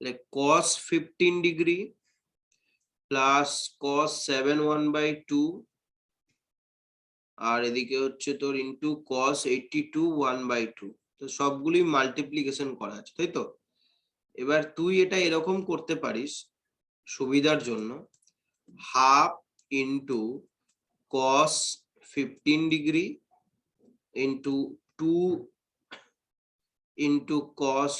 like cos 15 degree plus cos 7 1/2 আর এদিকে হচ্ছে তোর ইনটু cos 82 1/2। তো সবগুলি মাল্টিপ্লিকেশন করা আছে, তাই তো? এবার তুই এটা এরকম করতে পারিস সুবিধার জন্য, half into cos 15 degree into 2 into cos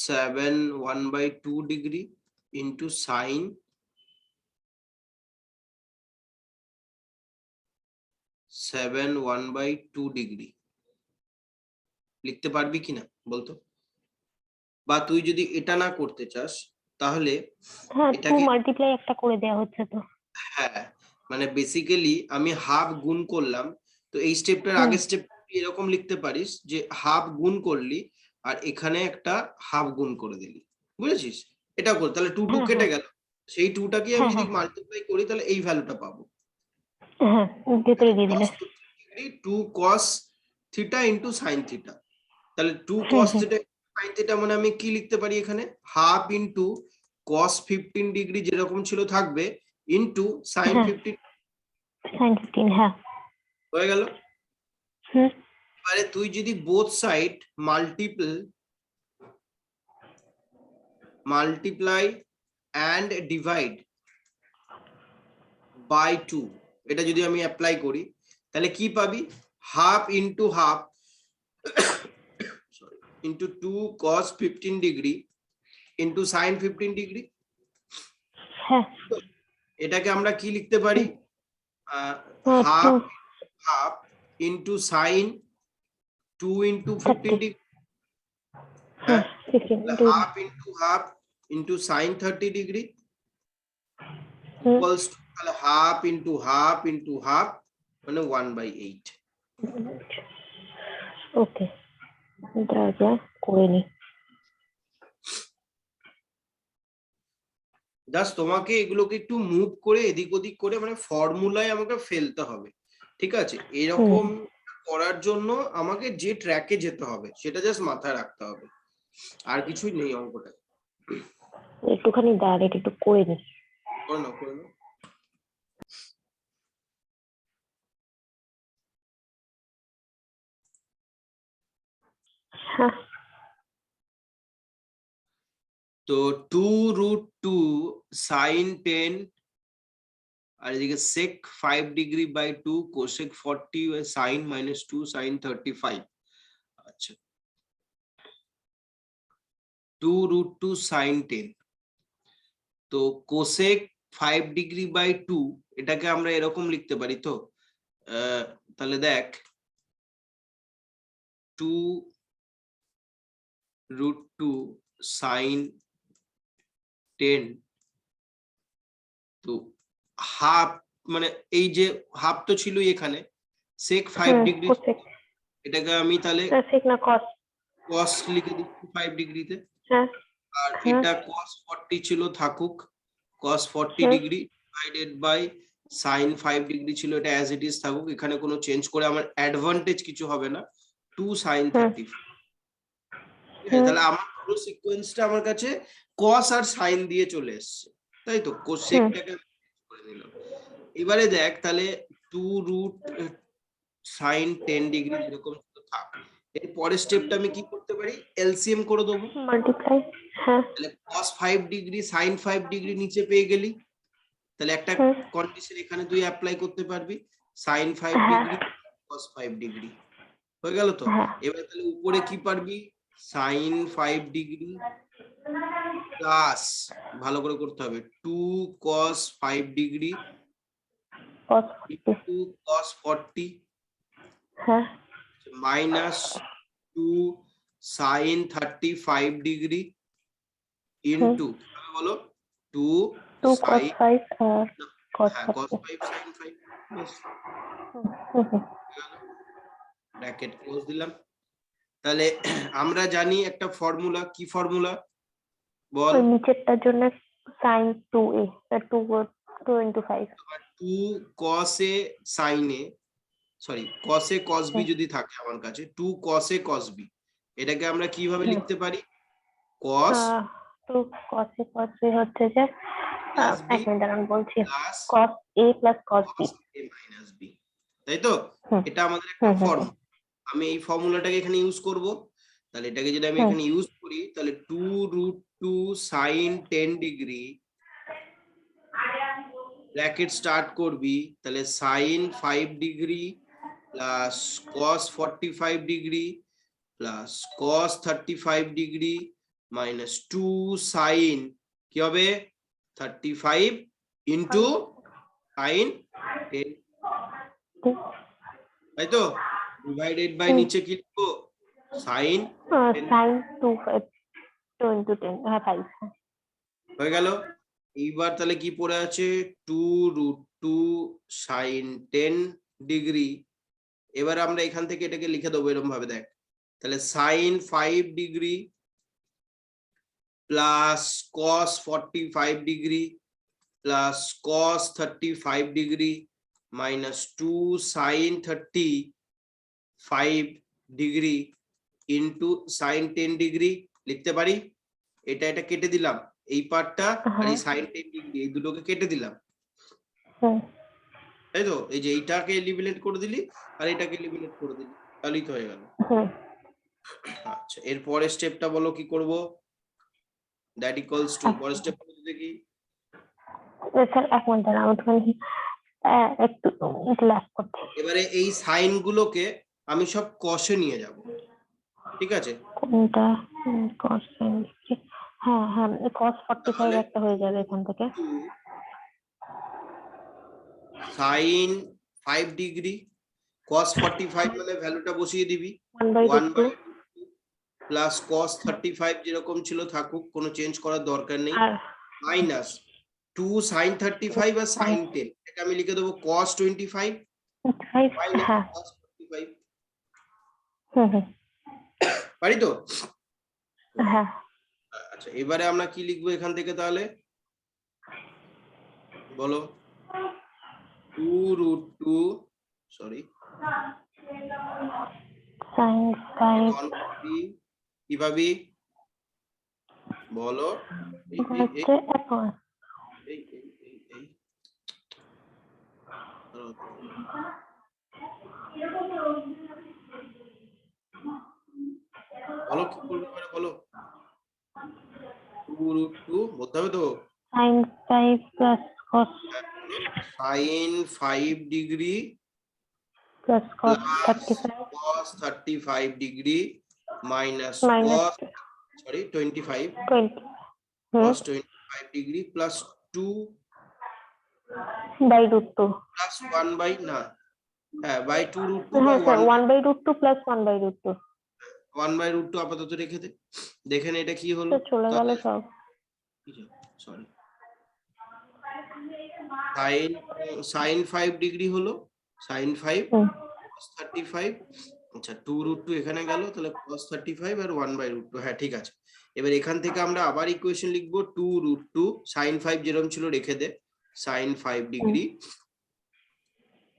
7 1/2 degree into sin 7 1/2 degree লিখতে পারবি কিনা বলতো? বা তুই যদি এটা না করতে চাস তাহলে হ্যাঁ, এটাকে 2 মাল্টিপ্লাই একটা করে দেওয়া হচ্ছে তো। হ্যাঁ, মানে বেসিক্যালি আমি হাফ গুণ করলাম, তো এই স্টেপটার আগের স্টেপ এরকম লিখতে পারিস যে হাফ গুণ করলি আর এখানে একটা হাফ গুণ করে দিলি, বুঝেছিস? এটা কর, তাহলে 2 2 কেটে গেল, সেই 2টাকে আমি যদি মাল্টিপ্লাই করি তাহলে এই ভ্যালুটা পাবো। হ্যাঁ, ভেতরে দিয়ে দিলে 2 cos theta into sin theta, তাহলে 2 cos থিটা sin থিটা মানে আমি কি লিখতে পারি এখানে, হাফ ইনটু cos 15 ডিগ্রি যেরকম ছিল থাকবে ইনটু sin 15 sin 15। হ্যাঁ, হয়ে গেল। এবারে তুই যদি both side multiply and divide by 2 এটা যদি আমি অ্যাপ্লাই করি তাহলে কি পাবি, half into half into 2 cos 15 degree into sin 15 degree. হ্যাঁ, এটাকে আমরা কি লিখতে পারি, half half into sin 2 into 15 degree, হ্যাঁ, half into half into sin 30 degree equals to তাহলে half into half into half মানে 1/8। ওকে, এটা আগে করে নি। জাস্ট তোমাকে এগুলোকে একটু মুভ করে এদিক ওদিক করে মানে ফর্মুলায় আমাকে ফেলতে হবে, ঠিক আছে? এরকম করার জন্য আমাকে যে ট্র্যাকে যেতে হবে সেটা জাস্ট মাথায় রাখতে হবে, আর কিছুই নেই অঙ্কটা। একটুখানি দাঁড়ান, এটা একটু করে নি। করে নাও করে নাও। হ্যাঁ, তো 2√2 sin 10 আর এদিকে sec 5 degree by 2 cosec 40 sin -2 sin 35। আচ্ছা, 2√2 sin 10, তো cosec 5 ডিগ্রি বাই 2 এটাকে আমরা এরকম লিখতে পারি তো, তাহলে দেখ 2√2 sin 10, তো হাফ মানে এই যে হাফ তো ছিলই এখানে, sec 5 ডিগ্রি, এটাকে আমি তাহলে sec না cos cos লিখে দিচ্ছি 5 ডিগ্রিতে, হ্যাঁ, আর এটা cos 40 ছিল থাকুক, cos 40 degree divided by sin 5 degree ছিল, এটা অ্যাজ ইট ইজ থাকুক, এখানে কোনো চেঞ্জ করে আমার অ্যাডভান্টেজ কিছু হবে না, 2 sin 30। তাহলে আমার পুরো সিকোয়েন্সটা আমার কাছে cos আর sin দিয়ে চলে এসেছে, তাই তো? কোসেকটাকে করে দিলাম। এবারে দেখ তাহলে 2√sin 10 ডিগ্রি যেরকম থাক, এর পরের স্টেপটা আমি কি করতে পারি, এলসিএম করে দেবো, মাল্টিপ্লাই। হ্যাঁ, তাহলে cos 5 ডিগ্রি sin 5 ডিগ্রি নিচে পেয়ে গেলি, তাহলে একটা কন্ডিশন এখানে তুই অ্যাপ্লাই করতে পারবি, sin 5 ডিগ্রি cos 5 ডিগ্রি হয়ে গেল তো। এবার তাহলে উপরে কি পারবি, sin 5 ডিগ্রি প্লাস, ভালো করে করতে হবে, 2 cos 5 ডিগ্রি ইনটু cos 40 হ্যাঁ, মাইনাস 2 sin 35 ডিগ্রি ইনটু বলো 2 cos 5 আর cos হ্যাঁ cos 5 sin 5 ব্র্যাকেট ক্লোজ দিলাম। তাহলে আমরা জানি একটা ফর্মুলা, কি ফর্মুলা বল, নিচেরটার জন্য sin 2a 2 into 5 2 cos a sin a, sorry cos a cos b যদি থাকে আমার কাছে 2 cos a cos b, এটাকে আমরা কিভাবে লিখতে পারি? cos তো cos a হচ্ছে যে plus b এক মিনিট আমি বলছি plus cos a plus cos b cos a minus b, তাই তো? হুম। এটা আমাদের একটা হুম, হুম, ফর্মুলা। আমি এই ফর্মুলাটাকে এখানে ইউজ করব। তাহলে এটাকে যদি আমি হুম। এখানে ইউজ করি তাহলে 2√2 sin 10 ডিগ্রি ব্র্যাকেট স্টার্ট করবি, তাহলে sin 5 degree plus cos 45 degree plus cos 35 degree minus 2 sin কি হবে 35 ইন্টু sin 10, তাই তো? ডিভাইডেড বাই নিচে কি লিখবো? sin 10 sin 2 into 10 হ্যাঁ 5 হয়ে গেল। এইবার তাহলে কি পড়ে আছে? 2√2 sin 10 ডিগ্রি। এবার আমরা এখান থেকে এটাকে লিখে দেবো এরকম ভাবে, দেখ। তাহলে sin 5 degree plus cos 45 degree plus cos 35 degree minus 2 sin 35 degree into sin 10 degree লিখতে পারি। এটা কেটে দিলাম, এই পার্টটা আর এই sin 10 ডিগ্রি এই দুটোকে কেটে দিলাম, তাই তো? এই যে এইটাকে এলিমিনেট করে দিলি আর এটাকে এলিমিনেট করে দিলি, তাহলেই তো হয়ে গেল। আচ্ছা, এর পরের স্টেপটা বলো কি করব? দ্যাট ইকুয়ালস টু পরের স্টেপ দেখি। স্যার এক মিনিট দাঁড়ান, আমি একটুখানি একটু ল্যাপ করছি। এবারে এই সাইন গুলোকে আমি সব কষে নিয়ে যাব, ঠিক আছে? কোনটা cos হ্যাঁ হ্যাঁ cos 45 তাহলে একটা হয়ে যাবে এখান থেকে। sin 5 ডিগ্রি cos 45 মানে ভ্যালুটা বসিয়ে দিবি 1/2 প্লাস cos 35 যেরকম ছিল থাকুক, কোনো চেঞ্জ করার দরকার নেই, আর মাইনাস 2 sin 35 আর sin 10, এটা আমি লিখে দেবো cos 25 মাইনাস হ্যাঁ cos 45, হুম পারি তো? হ্যাঁ আচ্ছা, এবারে আমরা কি লিখবো এখান থেকে তাহলে বলো? 2√2 সরি sin 5 কি পাবি বলো? হচ্ছে এখন বলো কি করবে এবারে বলো? 2√2 বলতে হবে তো? sin 5 plus cos sin 5 degree plus cos plus 35 cos 35 degree minus minus cos 25 20 cos 25 degree plus 2 by root 2 plus 1 by না হ্যাঁ by 2√2 বা হ্যাঁ sir 1 1 by root 2 plus 1 by root 2 1/√2 আপাতত রেখে দে, দেখে নে এটা কি হলো। চলে গেল সব। সরি sin 5 ডিগ্রি হলো sin 5 cos 35, আচ্ছা 2√2 এখানে গেল, তাহলে cos 35 আর 1/√2, হ্যাঁ ঠিক আছে। এবার এখান থেকে আমরা আবার ইকুয়েশন লিখবো 2√2 sin 5 যেরকম ছিল রেখে দে, sin 5 ডিগ্রি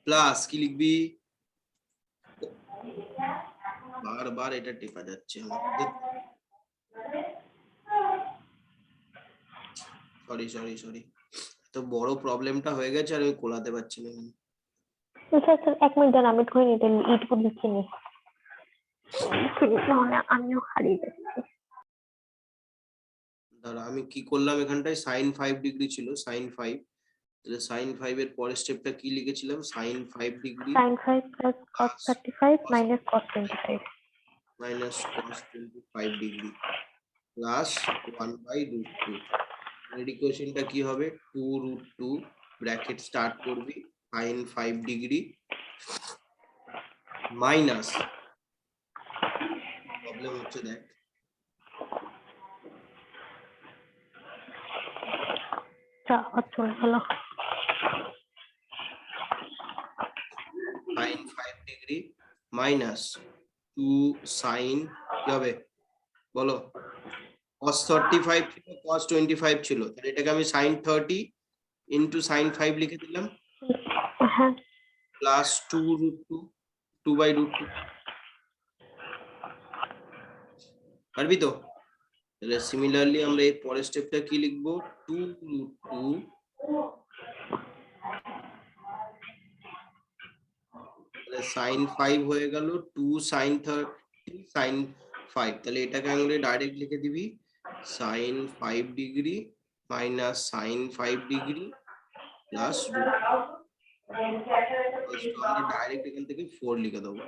প্লাস কি লিখবি? বারবার এটা টেপা যাচ্ছে আমাদের, সরি তো বড় প্রবলেমটা হয়ে গেছে আর আমি কোলাতে পারছি না এখানে। স্যার স্যার এক মিনিট দাঁড়ান, আমি একটুখানি এটা ইটপুট দিচ্ছি নি, নাহলে আমিও হারিয়ে যাচ্ছি। দাঁড়া, আমি কি করলাম এখানটায়? sin 5 ডিগ্রি ছিল sin 5, তাহলে sin 5 এর পরের স্টেপটা কি লিখেছিলাম? sin 5 degree sin 5 plus cos 35 minus cos 25 minus cos 25 degree plus 1/√2, এর ইকুয়েশনটা কি হবে? 2√2 ব্র্যাকেট স্টার্ট করবি sin 5 ডিগ্রি মাইনাস, প্রবলেম হচ্ছে দেখ, আবার চলে গেল sin 5 ডিগ্রি মাইনাস 2 sin কি হবে বলো? cos 35 ছিল cos 25 ছিল, তাহলে এটাকে আমি sin 30 ইন্টু sin 5 লিখে দিলাম হ্যাঁ প্লাস 2√2 2/√2, পারবি তো? তাহলে সিমিলারলি আমরা এই পরের স্টেপটা কি লিখবো, 2√2 sin 5 হয়ে গেল 2 sin 30 sin 5, তাহলে এটাকে আমরা ডাইরেক্ট লিখে দিবি sin 5 degree minus sin 5 degree plus root, আমরা ডাইরেক্ট এখান থেকে 4 লিখে দেবো।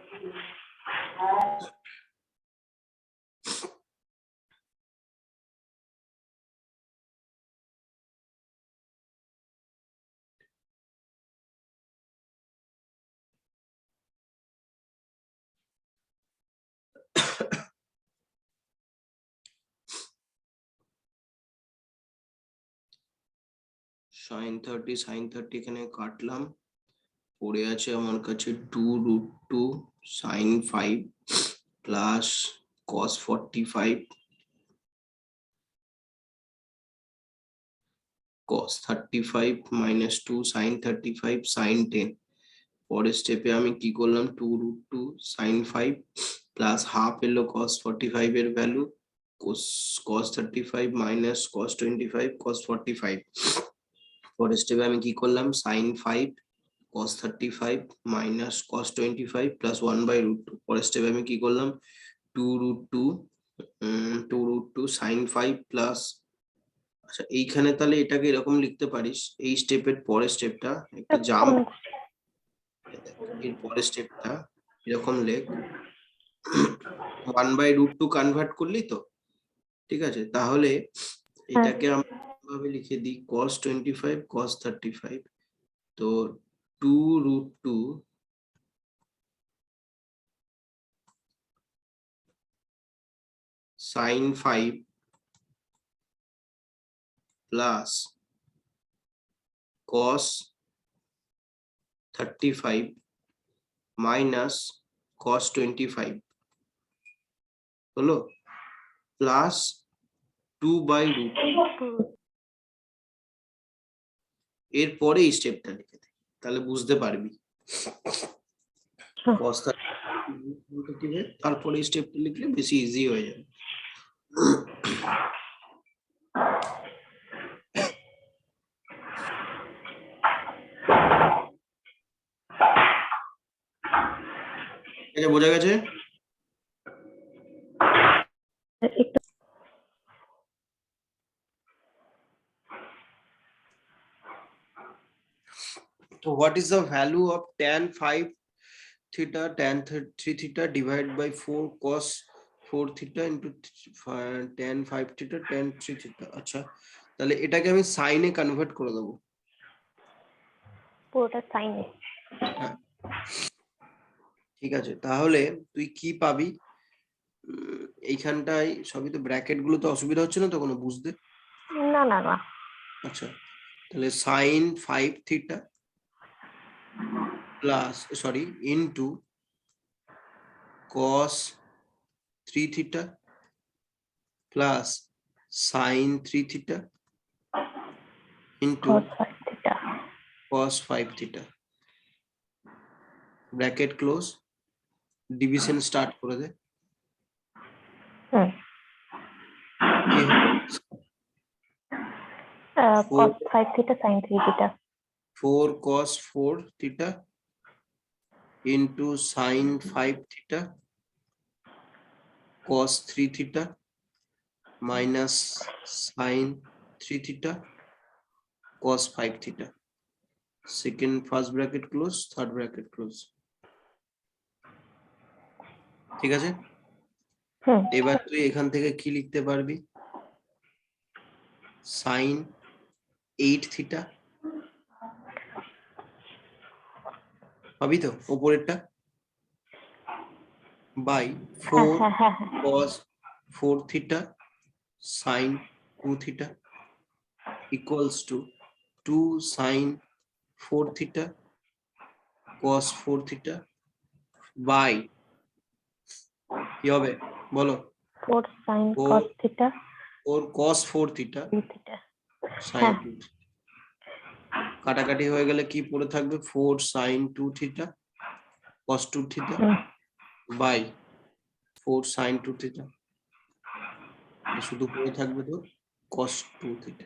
sin 30 এখানে কাটলাম, পড়ে আছে আমার কাছে 2√2 sin 5 plus cos 45 cos 35 minus 2 sin 35 sin 10। পরের স্টেপে আমি কি করলাম, 2√2 sin 5 প্লাস হাফ এলো cos 45 এর value, cos 35 minus cos 25 cos 45। পরের স্টেপে আমি কি করলাম, sin 5 cos 35 minus cos 25 plus 1/√2। পরের স্টেপে আমি কি করলাম, 2√2 sin 5 প্লাস, আচ্ছা এইখানে তাহলে এটাকে এরকম লিখতে পারিস, এই স্টেপের পরের স্টেপটা একটা জাম্প, এর পরের স্টেপটা এরকম লেখ 1/√2 কনভার্ট করলি তো, ঠিক আছে? তাহলে এটাকে আমরা ভাবে লিখে দিই cos 25 cos 35, তো 2√2 sin 5 plus cos 35 minus cos 25 হলো, প্লাস 2/√2। এরপরে এই স্টেপটা লিখে দে, তাহলে বুঝতে পারবি। cos 35 তারপরে এই স্টেপটা লিখলে বেশি ইজি হয়ে যাবে। এটা বোঝা গেছে? So what is the value of tan 5 theta tan 3 theta divided by 4 cos 4 theta into tan 5 theta tan 3 theta? আচ্ছা তাহলে এটাকে আমি সাইনে কনভার্ট করে দেব, পুরোটা সাইনে। ঠিক আছে? তাহলে তুই কি পাবি, এইখানটায় সবই তো ব্র্যাকেট গুলো, তো অসুবিধা হচ্ছে না তো কোনো বুঝতে? না না না। আচ্ছা তাহলে sin 5 theta plus sorry into cos 3 theta plus sin 3 theta into cos 5 theta cos 5 theta, bracket close, division start করে দে। কি হবে, cos 5 theta sin 3 theta 4 cos 4 theta into sin 5 theta cos 3 theta minus sin 3 theta cos 5 theta, second first bracket close, third bracket close, ঠিক আছে? এবার তুই এখান থেকে কি লিখতে পারবি, sin 8 theta পাবি তো উপরেরটা, by 4 cos 4 theta sin 2 theta equals to 2 sin 4 theta cos 4 theta by কি হবে বলো, 4 sin cos theta 4 cos 4 theta 2 theta sin 2 theta, কাটাকাটি হয়ে গেলে কি পড়ে থাকবে, 4 sin 2 theta cos 2 theta by 4 sin 2 theta, শুধু পড়ে থাকবে তো cos 2 থিটা।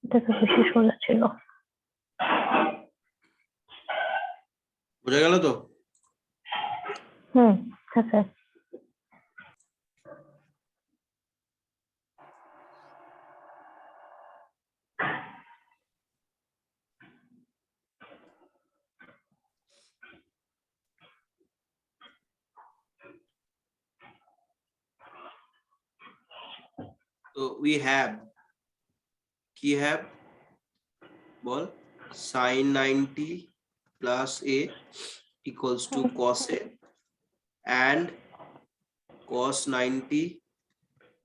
এটা তো বেশি সোজা ছিল। বোঝা গেল তো? হুম, হ্যাঁ স্যার। তো we have কি have ball sin 90 plus a equals to cos a and cos 90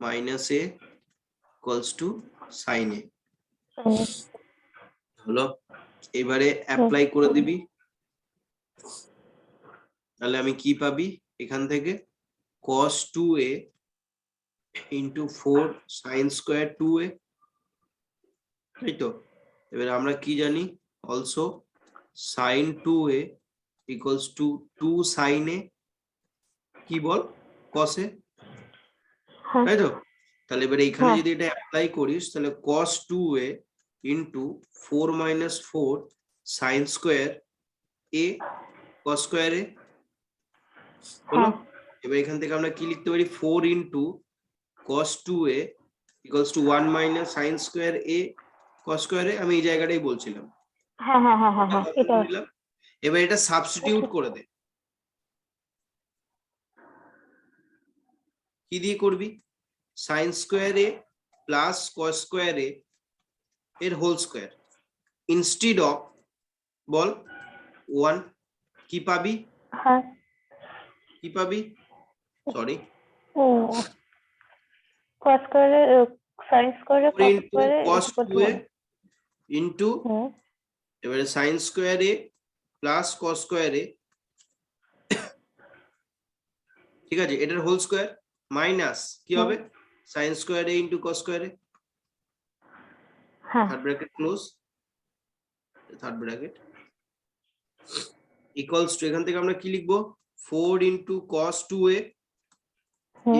minus a equals to sin a। হলো, এবারে অ্যাপ্লাই করে দিবি, তাহলে আমি কি পাবি এখান থেকে cos 2a into 4 sin square 2a, তাই তো? এবার আমরা কি জানি also sin 2a equals to 2 sin a কি বল cos a, তাই তো? তাহলে এবারে এখানে যদি এটা অ্যাপ্লাই করিস তাহলে cos 2a into 4 minus 4 sin square a cos square a হলো। এবার এখান থেকে আমরা কি লিখতে পারি 4 into cos 2a equals to 1 minus sin square a cos square a, আমি এই জায়গাটাই বলছিলাম। হ্যাঁ হ্যাঁ হ্যাঁ হ্যাঁ হ্যাঁ, এটা এবার এটা সাবস্টিটিউট করে দে, কি দিয়ে করবি sin square a plus cos square a এর হোল স্কয়ার ইনস্টেড অফ বল 1 কি পাবি, হ্যাঁ। কি পাবি সরি ও cos স্কয়ারে sin স্কয়ারে 4 cos into স্কয়ারে cos equal to 2a 1। into এবারে sin square a plus cos square a, ঠিক আছে, এটার হোল স্কয়ার মাইনাস কি হবে sin square a into cos square a, হ্যাঁ third bracket close, third bracket equals to এখান থেকে আমরা কি লিখবো 4 into cos 2a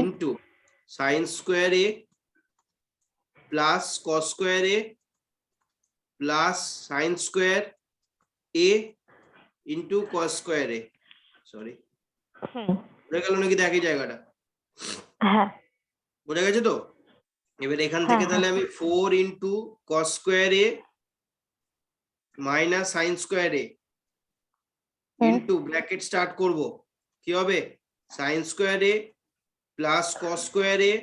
into sin square a plus cos square a plus sin square a into cos square a, sorry বোঝা গেল নাকি একই জায়গাটা, হ্যাঁ বোঝা গেছে তো? এবার এখান থেকে তাহলে আমি 4 into cos square a minus sin square a into bracket start করব, কি হবে sin square a plus cos square a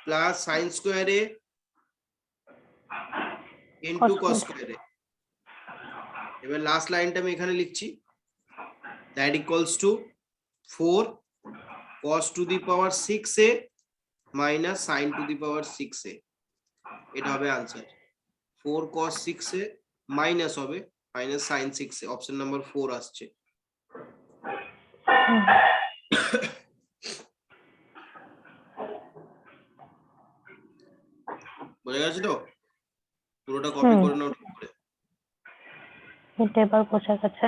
plus sin square a into cos square a। এবার লাস্ট লাইনটা আমি এখানে লিখছি that equals to 4 cos to the power 6a minus sin to the power 6a, এটা হবে आंसर 4 cos 6a মাইনাস হবে minus sin 6a, option number 4 আসছে। বোঝা গেছে তো? পুরোটা কপি করে নাও ঠিক করে। এটা এবার বোঝা গেছে।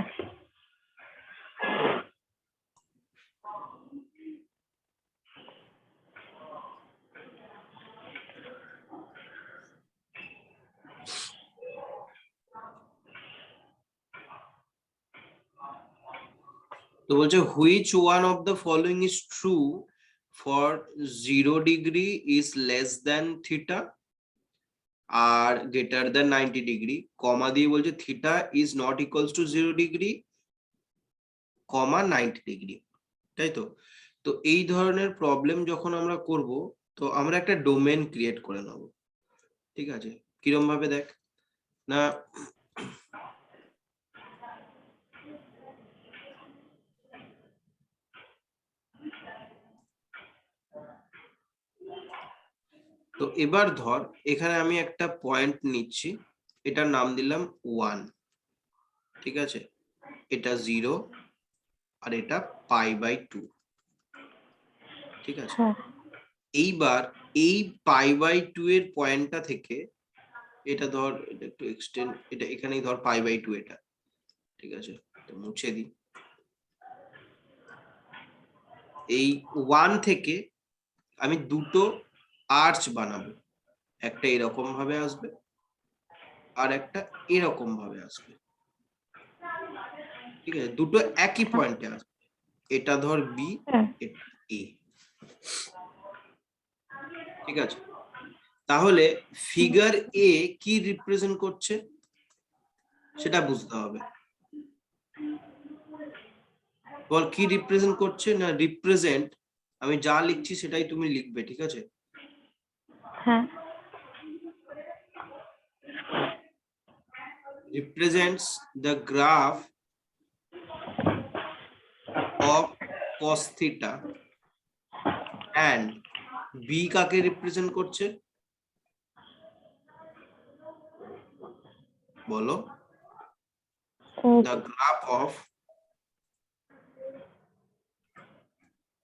তো বলছে which one of the following is true for 0 degree is less than theta R greater than 90 degree, কমা দিয়ে বলছে theta is not equals to 0 degree, comma 90 degree, তাই তো? তো এই ধরনের প্রবলেম যখন আমরা করব তো আমরা একটা ডোমেন ক্রিয়েট করে নেব, ঠিক আছে? কিরম ভাবে দেখ না, তো এবার ধর এখানে আমি একটা পয়েন্ট নিচ্ছি, এটার নাম দিলাম 1, ঠিক আছে, এটা 0 আর এটা π/2, ঠিক আছে? এইবার এই π/2 এর পয়েন্টটা থেকে এটা ধর, এটা একটু এক্সটেন্ড, এটা এখানেই ধর π/2 এটা, ঠিক আছে? তো মুছে দিই, এই 1 থেকে আমি দুটো আর্চ বানাবো, একটা এরকম ভাবে আসবে আর একটা এরকম ভাবে আসবে, ঠিক আছে, দুটো একই পয়েন্টে আসবে, এটা ধর বি, হুম, এটা এ, ঠিক আছে। তাহলে ফিগার এ কি রিপ্রেজেন্ট করছে সেটা বুঝতে হবে। বল কি রিপ্রেজেন্ট করছে, না রিপ্রেজেন্ট আমি যা লিখছি সেটাই তুমি লিখবে, ঠিক আছে। হ্যাঁ, represents the graph of cos theta and b কাকে রিপ্রেজেন্ট করছে বলো, the graph of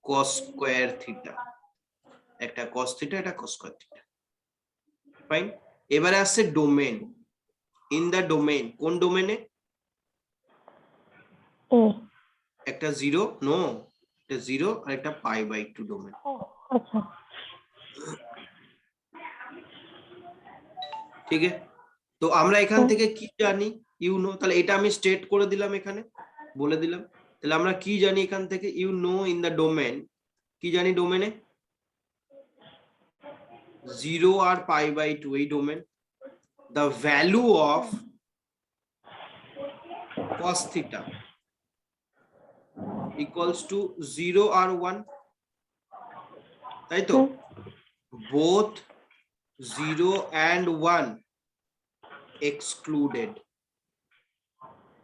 cos square theta, একটা cos theta একটা cos square theta, ফাইন। এবারে আসছে ডোমেন, ইন দা ডোমেন, কোন ডোমেনে, এ, একটা জিরো, নো, একটা জিরো আর একটা পাই বাই 2 ডোমেন, ও, আচ্ছা, ঠিক আছে। তো আমরা এখান হুম, থেকে কি জানি, ইউ নো, তাহলে এটা আমি স্টেট করে দিলাম, এখানে বলে দিলাম। তাহলে আমরা কি জানি এখান থেকে, you know in the domain, কি জানি ডোমেনে, 0 আর পাই বাই 2 এই domain, the value of cos theta equals to 0 আর 1, তাই তো, হুম, both 0 and 1 excluded,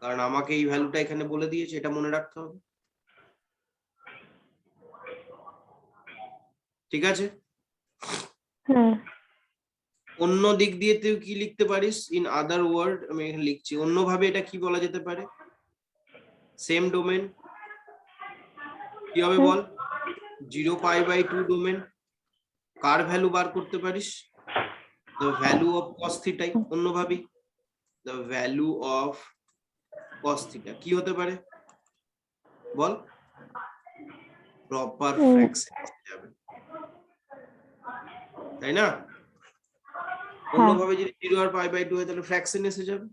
কারণ আমাকে এই ভ্যালুটা এখানে বলে দিয়েছে, এটা মনে রাখতে হবে, ঠিক আছে। হুম, অন্য দিক দিয়ে তুই কি লিখতে পারিস, ইন আদার ওয়ার্ড আমি এখানে লিখছি, অন্যভাবে এটা কি বলা যেতে পারে, সেম ডোমেন কি হবে হুম, বল, 0 পাই বাই 2 ডোমেন, কার ভ্যালু বার করতে পারিস, the value of cos theta, অন্যভাবে the value of cos theta কি হতে পারে বল, প্রপার হুম, ফ্র্যাকশন যাবে, তাই না, হ্যাঁ, অন্যভাবে যদি 0 আর পাই বাই 2 হয় তাহলে ফ্র্যাকশন এসে যাবে।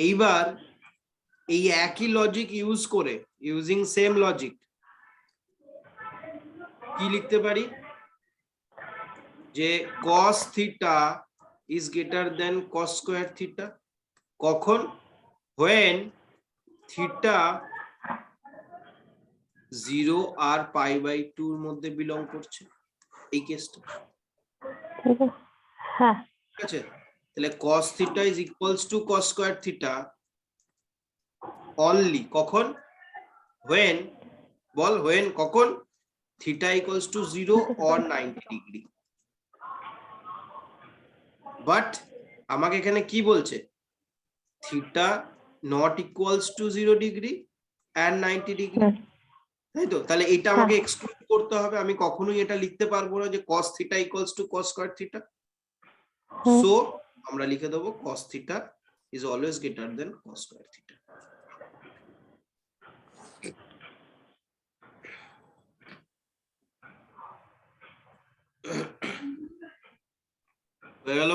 এইবার এই একই লজিক ইউজ করে, ইউজিং সেম লজিক কি লিখতে পারি, যে cos theta is greater than cos square theta, কখন, when theta 0 আর পাই বাই 2 এর মধ্যে বিলং করছে, এই কেসটা, ঠিক আছে, হ্যাঁ, ঠিক আছে। তাহলে cos theta is equals to cos square theta only কখন, when, বল when কখন, theta equals to 0 or 90 degree, but আমাকে এখানে কি বলছে, theta not equals to 0 degree and 90 degree, হুম, তাই তো, তাহলে এটা হ্যাঁ, আমাকে এক্সক্লুড করতে হবে, আমি কখনোই এটা লিখতে পারবো না যে cos theta equals to cos square theta, hmm, so আমরা লিখে দেবো cos theta is always greater than cos square theta, হয়ে গেল,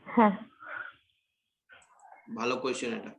হ্যাঁ, ভালো কোয়েশ্চেন এটা।